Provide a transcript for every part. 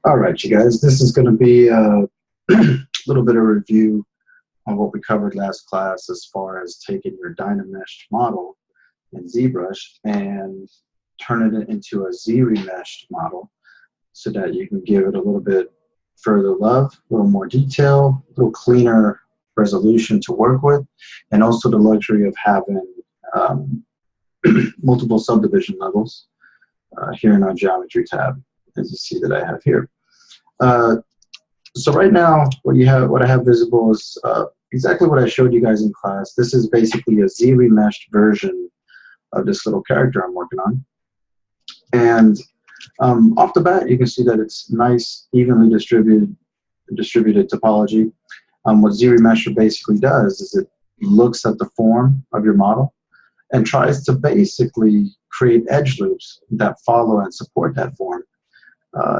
All right, you guys, this is going to be a little bit of review on what we covered last class as far as taking your Dynamesh model in Zbrush and turning it into a Z-remeshed model so that you can give it a little bit further love, a little more detail, a little cleaner resolution to work with, and also the luxury of having multiple subdivision levels here in our geometry tab, as you see that I have here. So right now, what I have visible is exactly what I showed you guys in class. This is basically a Z-remeshed version of this little character I'm working on. And off the bat, you can see that it's nice, evenly distributed topology. What Z-remesher basically does is it looks at the form of your model and tries to basically create edge loops that follow and support that form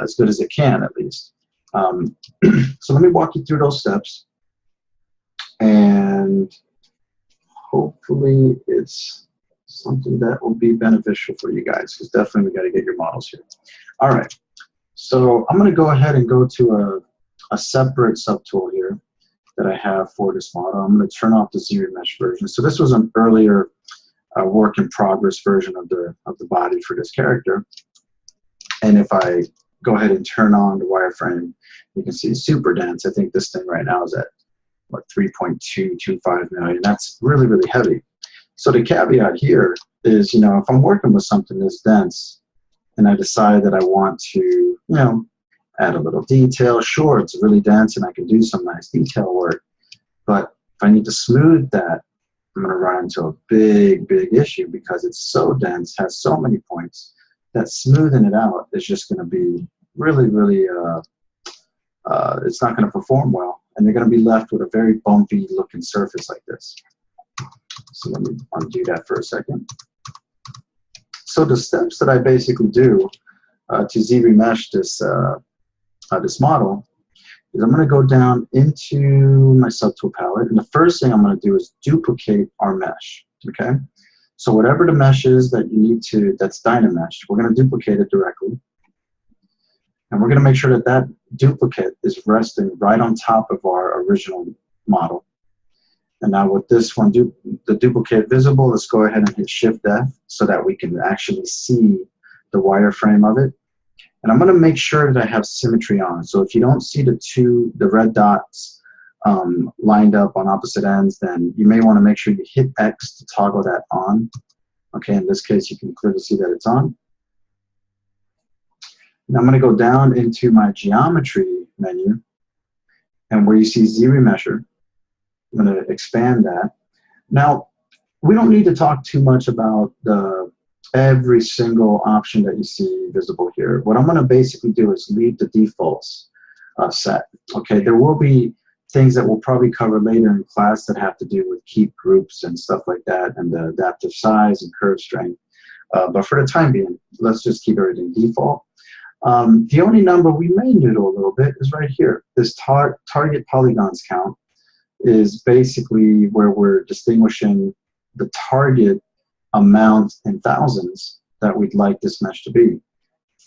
as good as it can, at least. So let me walk you through those steps, and hopefully it's something that will be beneficial for you guys, because definitely we got to get your models here. All right, so I'm going to go ahead and go to a separate subtool here that I have for this model. I'm going to turn off the Z-remesh version. So this was an earlier work in progress version of the body for this character, and if I go ahead and turn on the wireframe, you can see it's super dense. I think this thing right now is at, what, 3.225 million. That's really, really heavy. So the caveat here is, if I'm working with something this dense and I decide that I want to, add a little detail, sure, it's really dense and I can do some nice detail work. But if I need to smooth that, I'm going to run into a big, big issue because it's so dense, has so many points, that smoothing it out is just going to be really, really, it's not going to perform well. And you're going to be left with a very bumpy looking surface like this. So let me undo that for a second. So the steps that I basically do to Z-remesh this model is I'm going to go down into my subtool palette. And the first thing I'm going to do is duplicate our mesh, okay? So whatever the mesh is that you need to, that's Dynamesh, we're going to duplicate it directly. And we're going to make sure that that duplicate is resting right on top of our original model. And now with this one, the duplicate visible, let's go ahead and hit Shift F so that we can actually see the wireframe of it. And I'm going to make sure that I have symmetry on. So if you don't see the red dots lined up on opposite ends, then you may want to make sure you hit X to toggle that on. Okay, in this case, you can clearly see that it's on. Now I'm going to go down into my geometry menu, and where you see Z-remesher, I'm going to expand that. Now, we don't need to talk too much about every single option that you see visible here. What I'm going to basically do is leave the defaults set. Okay, there will be things that we'll probably cover later in class that have to do with keep groups and stuff like that, and the adaptive size and curve strength. But for the time being, let's just keep everything default. The only number we may noodle a little bit is right here. This target polygons count is basically where we're distinguishing the target amount in thousands that we'd like this mesh to be.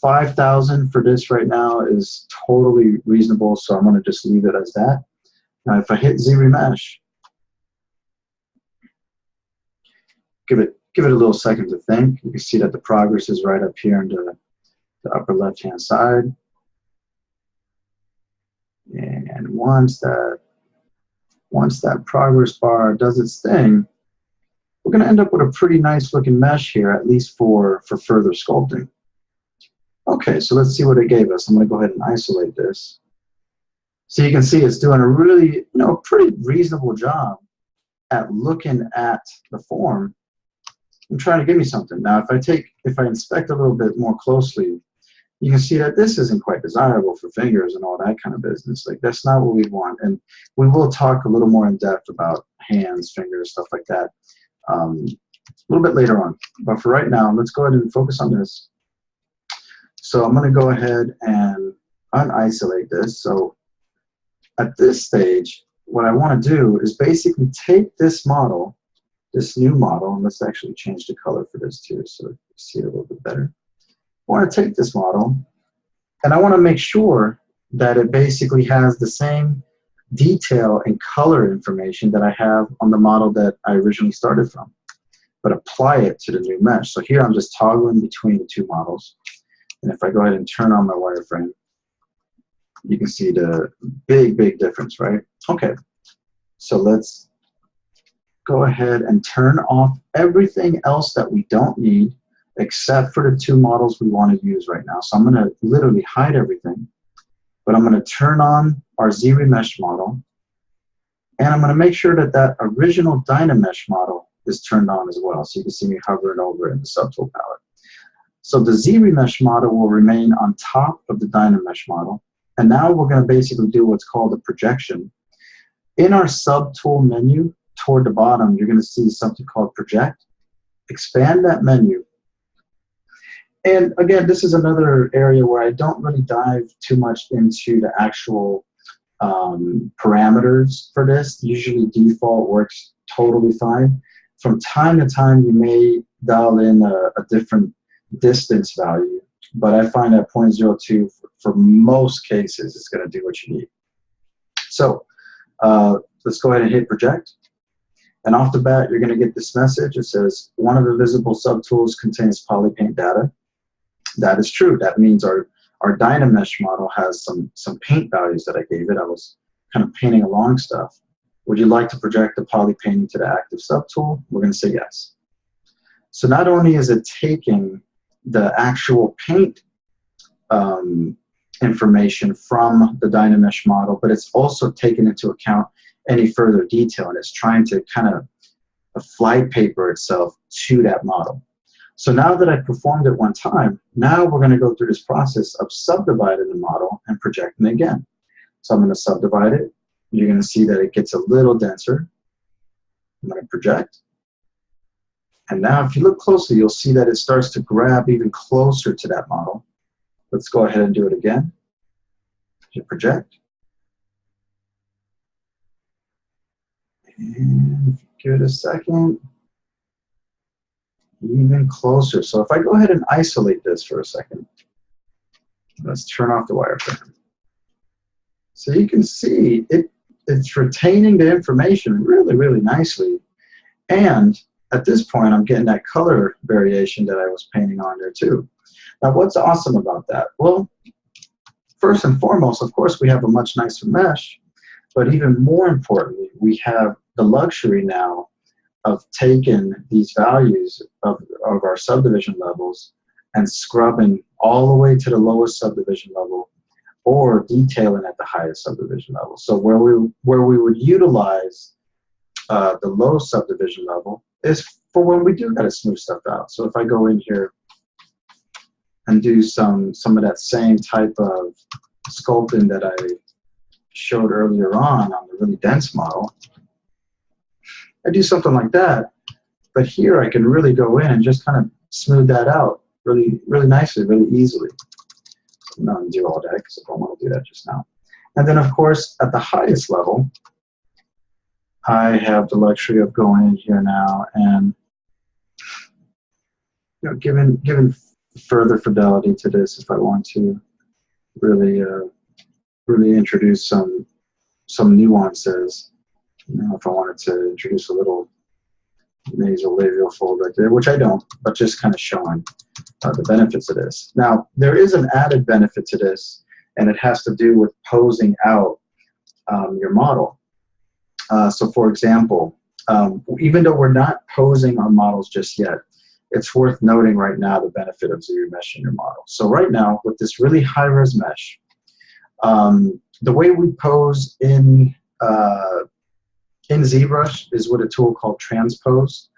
5,000 for this right now is totally reasonable, so I'm going to just leave it as that. Now if I hit Z-remesh, give it a little second to think. You can see that the progress is right up here in the upper left-hand side. And once that progress bar does its thing, we're going to end up with a pretty nice looking mesh here, at least for further sculpting. Okay, so let's see what it gave us. I'm going to go ahead and isolate this. So you can see it's doing a really, pretty reasonable job at looking at the form and trying to give me something. Now, if I inspect a little bit more closely, you can see that this isn't quite desirable for fingers and all that kind of business. Like, that's not what we want. And we will talk a little more in depth about hands, fingers, stuff like that a little bit later on. But for right now, let's go ahead and focus on this. So I'm going to go ahead and unisolate this. So at this stage, what I want to do is basically take this model, this new model, and let's actually change the color for this too so you see it a little bit better. I want to take this model And I want to make sure that it basically has the same detail and color information that I have on the model that I originally started from, but apply it to the new mesh. So here I'm just toggling between the two models. And if I go ahead and turn on my wireframe, you can see the big difference, right? Okay, so let's go ahead and turn off everything else that we don't need except for the two models we want to use right now. So I'm going to literally hide everything, but I'm going to turn on our Zremesh model, and I'm going to make sure that that original Dynamesh model is turned on as well. So you can see me hovering over it in the subtool palette. So the Zremesh model will remain on top of the Dynamesh model. And now we're going to basically do what's called a projection. In our subtool menu, toward the bottom, you're going to see something called project. Expand that menu. And again, this is another area where I don't really dive too much into the actual parameters for this. Usually default works totally fine. From time to time, you may dial in a different distance value, but I find that 0.02 for most cases is going to do what you need. So let's go ahead and hit project. And off the bat, you're going to get this message. It says, one of the visible subtools contains polypaint data. That is true. That means our Dynamesh model has some paint values that I gave it. I was kind of painting along stuff. Would you like to project the poly painting to the active subtool? We're going to say yes. So not only is it taking the actual paint information from the Dynamesh model, but it's also taking into account any further detail, and it's trying to kind of fly paper itself to that model. So now that I performed it one time, now we're going to go through this process of subdividing the model and projecting it again. So I'm going to subdivide it. You're going to see that it gets a little denser. I'm going to project. And now if you look closely, you'll see that it starts to grab even closer to that model. Let's go ahead and do it again. Hit project. And give it a second. Even closer. So if I go ahead and isolate this for a second, let's turn off the wireframe. So you can see it's retaining the information really nicely. And at this point, I'm getting that color variation that I was painting on there too. Now, what's awesome about that? Well, first and foremost, of course, we have a much nicer mesh, but even more importantly, we have the luxury now of taking these values of our subdivision levels and scrubbing all the way to the lowest subdivision level or detailing at the highest subdivision level. So where we would utilize the low subdivision level is for when we do got to smooth stuff out. So if I go in here and do some of that same type of sculpting that I showed earlier on the really dense model, I do something like that, but here I can really go in and just kind of smooth that out really nicely, really easily. I'm not going to do all that because I don't want to do that just now. And then, of course, at the highest level, I have the luxury of going in here now and giving further fidelity to this if I want to really introduce some nuances. If I wanted to introduce a little nasolabial fold right there, which I don't, but just kind of showing the benefits of this. Now, there is an added benefit to this, and it has to do with posing out your model. So, for example, even though we're not posing our models just yet, it's worth noting right now the benefit of Zremesh in your model. So right now, with this really high-res mesh, the way we pose in ZBrush is with a tool called transpose.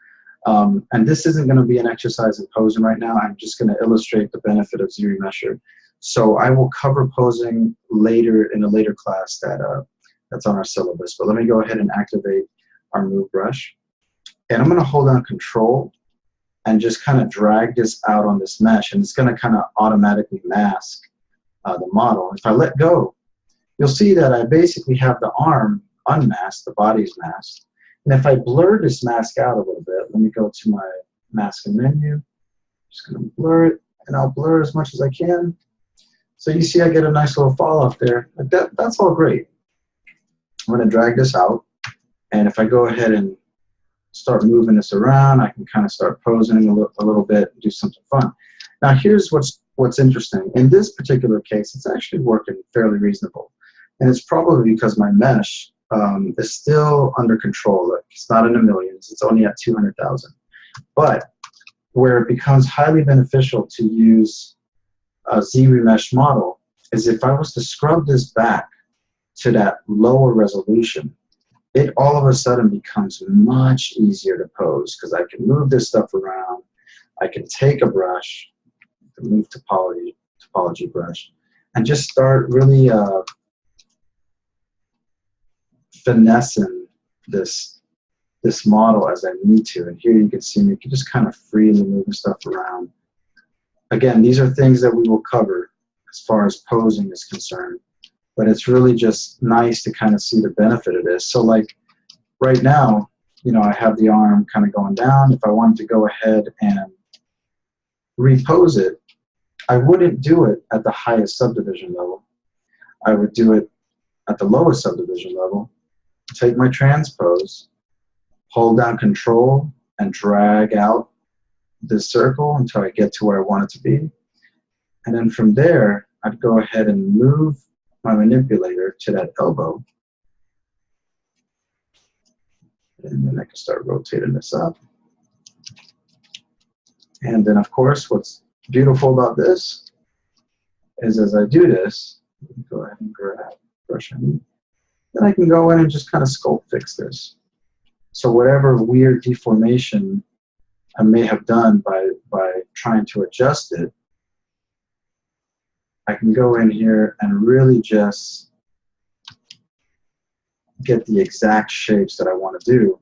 And this isn't going to be an exercise in posing right now. I'm just going to illustrate the benefit of Zremesher. So I will cover posing later in a later class that's on our syllabus. But let me go ahead and activate our move brush. And I'm going to hold down Control and just kind of drag this out on this mesh. And it's going to kind of automatically mask the model. If I let go, you'll see that I basically have the arm unmasked, the body's masked. And if I blur this mask out a little bit, let me go to my mask and menu. Just going to blur it, and I'll blur as much as I can. So you see I get a nice little fall off there. That's all great. I'm going to drag this out. And if I go ahead and start moving this around, I can kind of start posing a little bit and do something fun. Now here's what's interesting. In this particular case, it's actually working fairly reasonable. And it's probably because my mesh is still under control. Like, it's not in the millions. It's only at 200,000. But where it becomes highly beneficial to use a Z-remesh model is if I was to scrub this back to that lower resolution, it all of a sudden becomes much easier to pose because I can move this stuff around. I can take a brush, move topology brush, and just start really finessing this model as I need to. And here you can see me just kind of freely moving stuff around. Again, these are things that we will cover as far as posing is concerned, but it's really just nice to kind of see the benefit of this. So like right now, you know, I have the arm kind of going down. If I wanted to go ahead and repose it, I wouldn't do it at the highest subdivision level. I would do it at the lowest subdivision level, take my transpose, hold down control, and drag out this circle until I get to where I want it to be. And then from there, I'd go ahead and move my manipulator to that elbow. And then I can start rotating this up. And then, of course, what's beautiful about this is as I do this, go ahead and grab brush and then I can go in and just kind of sculpt fix this. So whatever weird deformation I may have done by trying to adjust it, I can go in here and really just get the exact shapes that I want to do.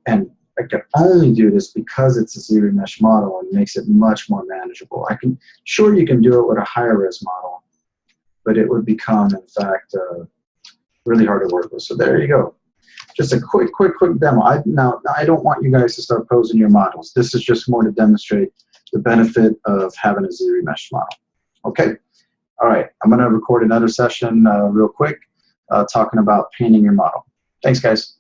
And I can only do this because it's a Z-remesh model and makes it much more manageable. Sure, you can do it with a higher res model, but it would become, in fact, really hard to work with. So there you go. Just a quick demo. Now, I don't want you guys to start posing your models. This is just more to demonstrate the benefit of having a Z-remesh model. Okay? All right. I'm going to record another session real quick talking about painting your model. Thanks, guys.